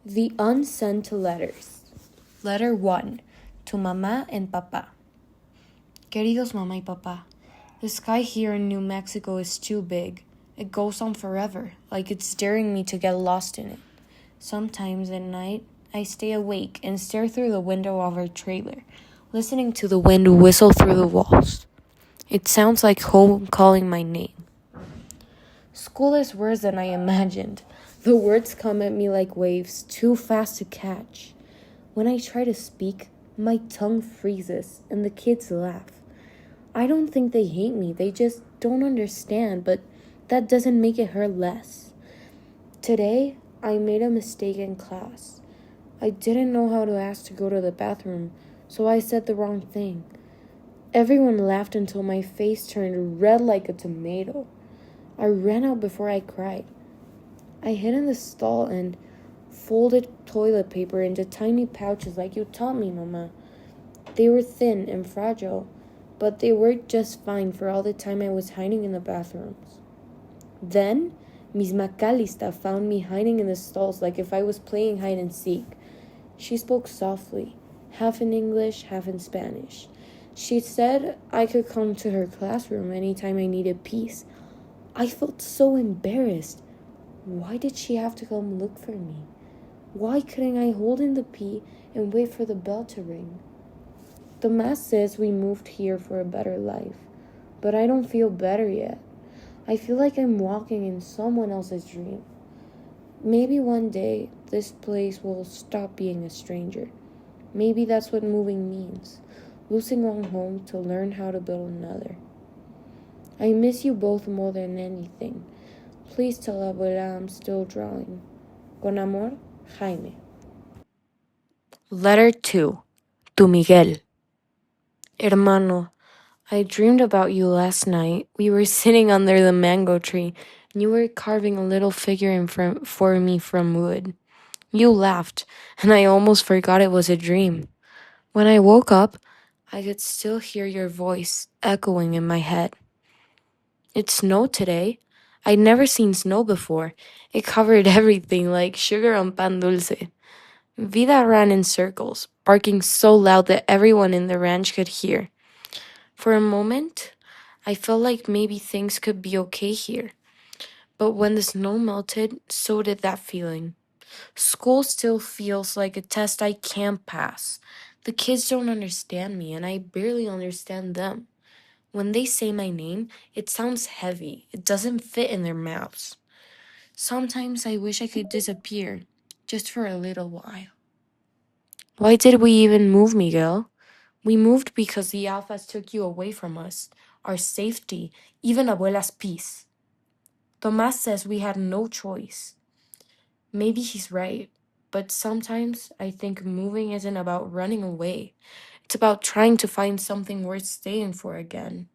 The unsent letters. Letter 1. To Mamá and Papá. Queridos mamá y papá, the sky here in New Mexico is too big. It goes on forever, like it's daring me to get lost in it. Sometimes at night, I stay awake and stare through the window of our trailer, listening to the wind whistle through the walls. It sounds like home calling my name. School is worse than I imagined. The words come at me like waves, too fast to catch. When I try to speak, my tongue freezes and the kids laugh. I don't think they hate me, they just don't understand, but that doesn't make it hurt less. Today, I made a mistake in class. I didn't know how to ask to go to the bathroom, so I said the wrong thing. Everyone laughed until my face turned red like a tomato. I ran out before I cried. I hid in the stall and folded toilet paper into tiny pouches like you taught me, Mama. They were thin and fragile, but they worked just fine for all the time I was hiding in the bathrooms. Then, Miss Macalista found me hiding in the stalls like if I was playing hide and seek. She spoke softly, half in English, half in Spanish. She said I could come to her classroom anytime I needed peace. I felt so embarrassed. Why did she have to come look for me? Why couldn't I hold in the pee and wait for the bell to ring? The mass says we moved here for a better life, but I don't feel better yet. I feel like I'm walking in someone else's dream. Maybe one day this place will stop being a stranger. Maybe that's what moving means, losing one home to learn how to build another. I miss you both more than anything. Please tell Abuela I'm still drawing. Con amor, Jaime. Letter 2. To Miguel. Hermano, I dreamed about you last night. We were sitting under the mango tree, and you were carving a little figure for me from wood. You laughed, and I almost forgot it was a dream. When I woke up, I could still hear your voice echoing in my head. It snowed today. I'd never seen snow before. It covered everything like sugar on pan dulce. Vida ran in circles, barking so loud that everyone in the ranch could hear. For a moment, I felt like maybe things could be okay here. But when the snow melted, so did that feeling. School still feels like a test I can't pass. The kids don't understand me, and I barely understand them. When they say my name, it sounds heavy. It doesn't fit in their mouths. Sometimes I wish I could disappear, just for a little while. Why did we even move, Miguel? We moved because the Alphas took you away from us, our safety, even Abuela's peace. Tomás says we had no choice. Maybe he's right, but sometimes I think moving isn't about running away. It's about trying to find something worth staying for again.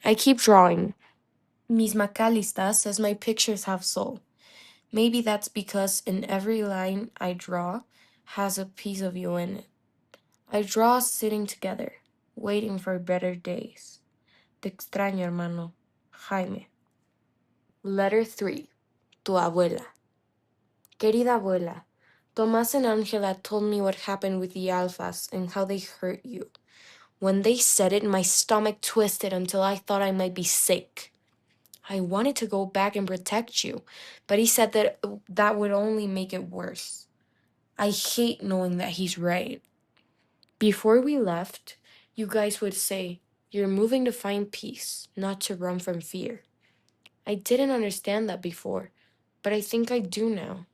I keep drawing. Miss Macalista says my pictures have soul. Maybe that's because in every line I draw has a piece of you in it. I draw us sitting together, waiting for better days. Te extraño, hermano. Jaime. Letter 3. Tu abuela. Querida abuela, Tomás and Angela told me what happened with the Alphas and how they hurt you. When they said it, my stomach twisted until I thought I might be sick. I wanted to go back and protect you, but he said that would only make it worse. I hate knowing that he's right. Before we left, you guys would say, "You're moving to find peace, not to run from fear." I didn't understand that before, but I think I do now.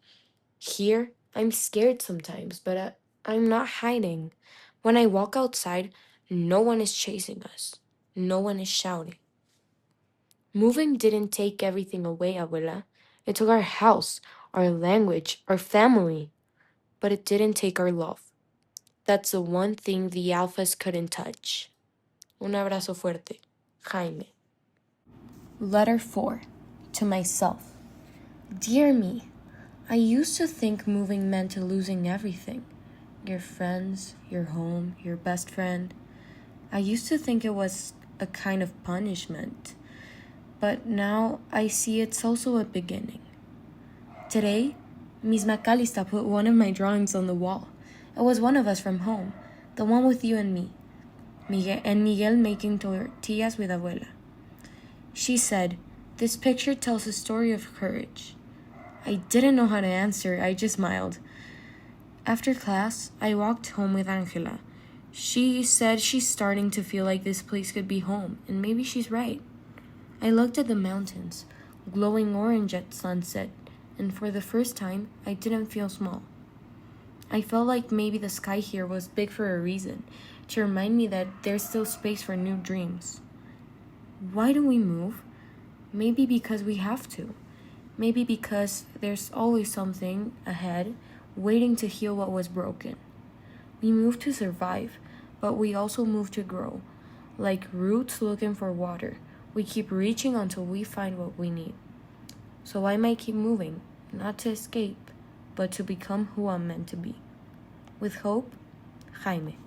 Here, I'm scared sometimes, but I'm not hiding. When I walk outside, no one is chasing us. No one is shouting. Moving didn't take everything away, Abuela. It took our house, our language, our family. But it didn't take our love. That's the one thing the Alphas couldn't touch. Un abrazo fuerte. Jaime. Letter 4. To myself. Dear me, I used to think moving meant losing everything. Your friends, your home, your best friend. I used to think it was a kind of punishment. But now I see it's also a beginning. Today, Miss Macalista put one of my drawings on the wall. It was one of us from home, the one with you and me, Miguel making tortillas with Abuela. She said, "This picture tells a story of courage." I didn't know how to answer, I just smiled. After class, I walked home with Angela. She said she's starting to feel like this place could be home, and maybe she's right. I looked at the mountains, glowing orange at sunset, and for the first time, I didn't feel small. I felt like maybe the sky here was big for a reason, to remind me that there's still space for new dreams. Why do we move? Maybe because we have to. Maybe because there's always something ahead waiting to heal what was broken. We move to survive, but we also move to grow. Like roots looking for water, we keep reaching until we find what we need. So I might keep moving, not to escape, but to become who I'm meant to be. With hope, Jaime.